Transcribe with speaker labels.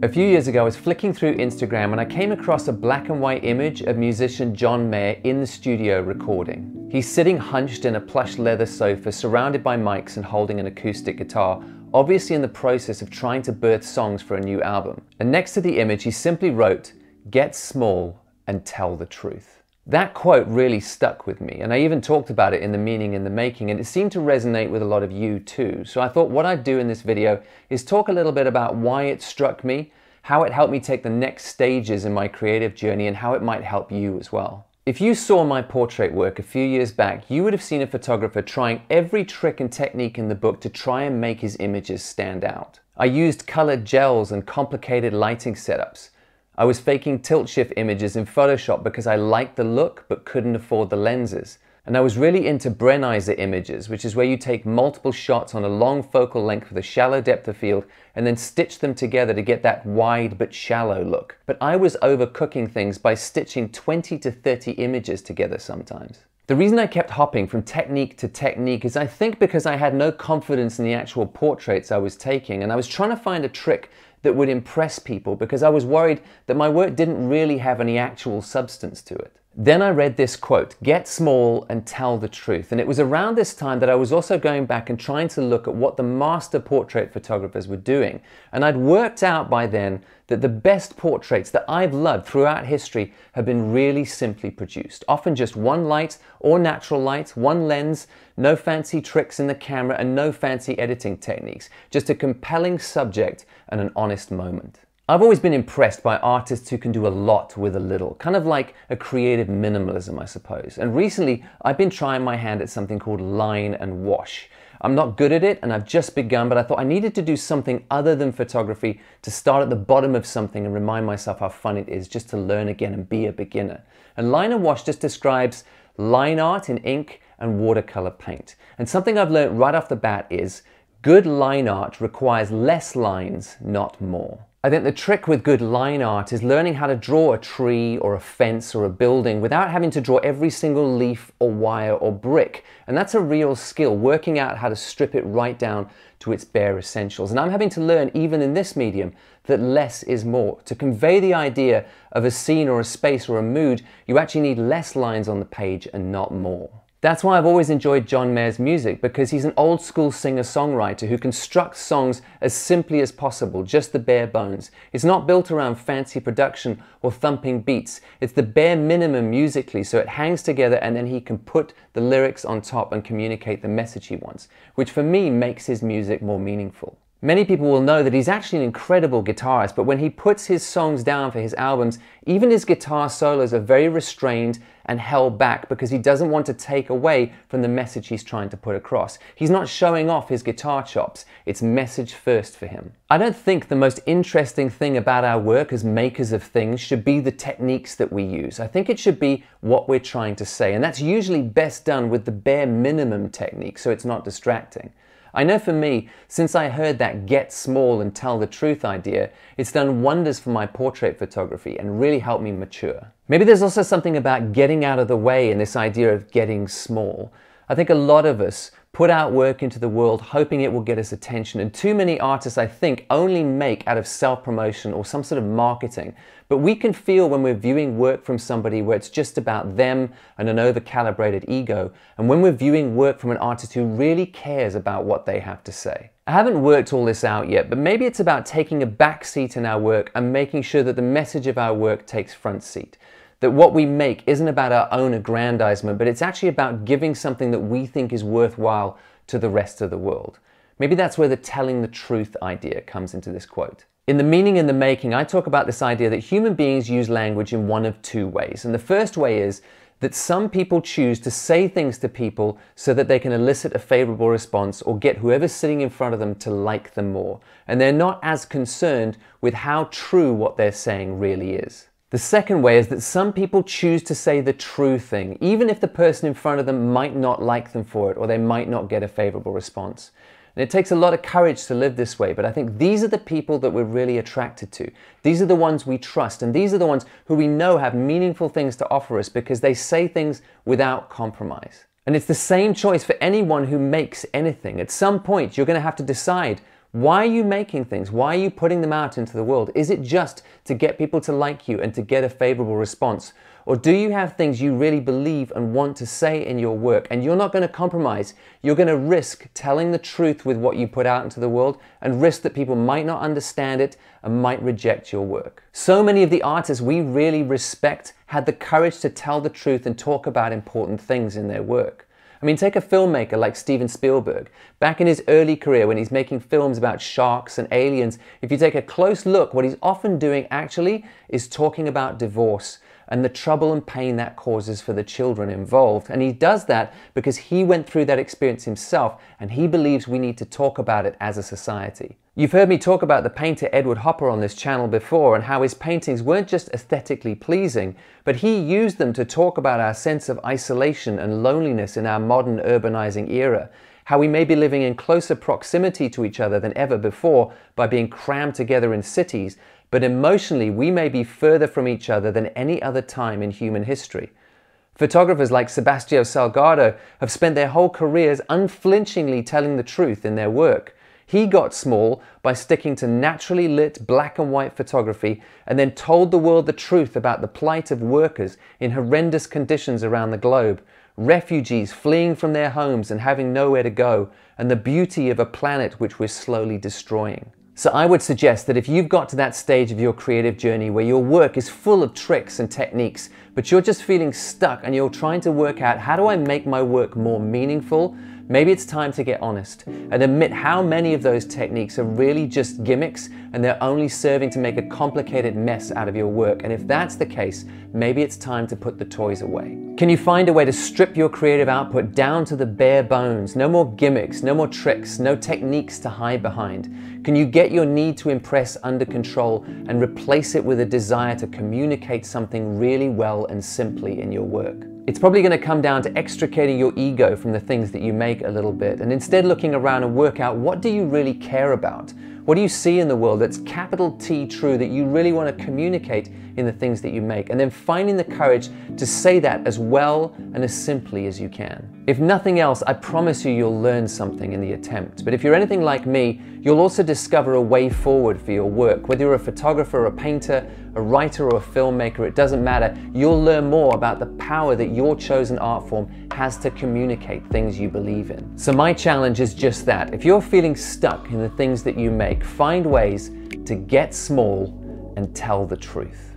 Speaker 1: A few years ago, I was flicking through Instagram and I came across a black and white image of musician John Mayer in the studio recording. He's sitting hunched in a plush leather sofa, surrounded by mics and holding an acoustic guitar, obviously in the process of trying to birth songs for a new album. And next to the image, he simply wrote, "Get small and tell the truth." That quote really stuck with me, and I even talked about it in The Meaning in the Making, and it seemed to resonate with a lot of you too. So I thought what I'd do in this video is talk a little bit about why it struck me, how it helped me take the next stages in my creative journey, and how it might help you as well. If you saw my portrait work a few years back, you would have seen a photographer trying every trick and technique in the book to try and make his images stand out. I used colored gels and complicated lighting setups. I was faking tilt shift images in Photoshop because I liked the look but couldn't afford the lenses. And I was really into Brenizer images, which is where you take multiple shots on a long focal length with a shallow depth of field and then stitch them together to get that wide but shallow look. But I was overcooking things by stitching 20 to 30 images together sometimes. The reason I kept hopping from technique to technique is I think because I had no confidence in the actual portraits I was taking, and I was trying to find a trick that would impress people because I was worried that my work didn't really have any actual substance to it. Then I read this quote, "Get small and tell the truth." And it was around this time that I was also going back and trying to look at what the master portrait photographers were doing. And I'd worked out by then that the best portraits that I've loved throughout history have been really simply produced. Often just one light or natural light, one lens, no fancy tricks in the camera and no fancy editing techniques. Just a compelling subject and an honest moment. I've always been impressed by artists who can do a lot with a little, kind of like a creative minimalism, I suppose. And recently, I've been trying my hand at something called line and wash. I'm not good at it and I've just begun, but I thought I needed to do something other than photography to start at the bottom of something and remind myself how fun it is just to learn again and be a beginner. And line and wash just describes line art in ink and watercolor paint. And something I've learned right off the bat is good line art requires less lines, not more. I think the trick with good line art is learning how to draw a tree or a fence or a building without having to draw every single leaf or wire or brick. And that's a real skill, working out how to strip it right down to its bare essentials. And I'm having to learn, even in this medium, that less is more. To convey the idea of a scene or a space or a mood, you actually need less lines on the page and not more. That's why I've always enjoyed John Mayer's music, because he's an old school singer-songwriter who constructs songs as simply as possible, just the bare bones. It's not built around fancy production or thumping beats. It's the bare minimum musically, so it hangs together and then he can put the lyrics on top and communicate the message he wants, which for me makes his music more meaningful. Many people will know that he's actually an incredible guitarist, but when he puts his songs down for his albums, even his guitar solos are very restrained and held back because he doesn't want to take away from the message he's trying to put across. He's not showing off his guitar chops. It's message first for him. I don't think the most interesting thing about our work as makers of things should be the techniques that we use. I think it should be what we're trying to say, and that's usually best done with the bare minimum technique so it's not distracting. I know for me, since I heard that get small and tell the truth idea, it's done wonders for my portrait photography and really helped me mature. Maybe there's also something about getting out of the way in this idea of getting small. I think a lot of us put out work into the world hoping it will get us attention, and too many artists, I think, only make out of self-promotion or some sort of marketing. But we can feel when we're viewing work from somebody where it's just about them and an over-calibrated ego, and when we're viewing work from an artist who really cares about what they have to say. I haven't worked all this out yet, but maybe it's about taking a back seat in our work and making sure that the message of our work takes front seat. That what we make isn't about our own aggrandizement, but it's actually about giving something that we think is worthwhile to the rest of the world. Maybe that's where the telling the truth idea comes into this quote. In The Meaning in the Making, I talk about this idea that human beings use language in one of two ways. And the first way is that some people choose to say things to people so that they can elicit a favorable response or get whoever's sitting in front of them to like them more. And they're not as concerned with how true what they're saying really is. The second way is that some people choose to say the true thing, even if the person in front of them might not like them for it or they might not get a favorable response. And it takes a lot of courage to live this way, but I think these are the people that we're really attracted to. These are the ones we trust, and these are the ones who we know have meaningful things to offer us because they say things without compromise. And it's the same choice for anyone who makes anything. At some point, you're going to have to decide Why are you making things? Why are you putting them out into the world? Is it just to get people to like you and to get a favorable response? Or do you have things you really believe and want to say in your work, and you're not going to compromise? You're going to risk telling the truth with what you put out into the world and risk that people might not understand it and might reject your work. So many of the artists we really respect had the courage to tell the truth and talk about important things in their work. I mean, take a filmmaker like Steven Spielberg. Back in his early career when he's making films about sharks and aliens, if you take a close look, what he's often doing actually is talking about divorce and the trouble and pain that causes for the children involved. And he does that because he went through that experience himself, and he believes we need to talk about it as a society. You've heard me talk about the painter Edward Hopper on this channel before, and how his paintings weren't just aesthetically pleasing, but he used them to talk about our sense of isolation and loneliness in our modern urbanizing era. How we may be living in closer proximity to each other than ever before by being crammed together in cities, but emotionally we may be further from each other than any other time in human history. Photographers like Sebastião Salgado have spent their whole careers unflinchingly telling the truth in their work. He got small by sticking to naturally lit black and white photography, and then told the world the truth about the plight of workers in horrendous conditions around the globe, refugees fleeing from their homes and having nowhere to go, and the beauty of a planet which we're slowly destroying. So I would suggest that if you've got to that stage of your creative journey where your work is full of tricks and techniques, but you're just feeling stuck and you're trying to work out, how do I make my work more meaningful? Maybe it's time to get honest and admit how many of those techniques are really just gimmicks and they're only serving to make a complicated mess out of your work. And if that's the case, maybe it's time to put the toys away. Can you find a way to strip your creative output down to the bare bones? No more gimmicks, no more tricks, no techniques to hide behind. Can you get your need to impress under control and replace it with a desire to communicate something really well and simply in your work? It's probably going to come down to extricating your ego from the things that you make a little bit, and instead looking around and work out, what do you really care about? What do you see in the world that's capital T true that you really want to communicate in the things that you make? And then finding the courage to say that as well and as simply as you can. If nothing else, I promise you'll learn something in the attempt. But if you're anything like me, you'll also discover a way forward for your work. Whether you're a photographer, a painter, a writer, or a filmmaker, it doesn't matter. You'll learn more about the power that your chosen art form has to communicate things you believe in. So my challenge is just that. If you're feeling stuck in the things that you make, find ways to get small and tell the truth.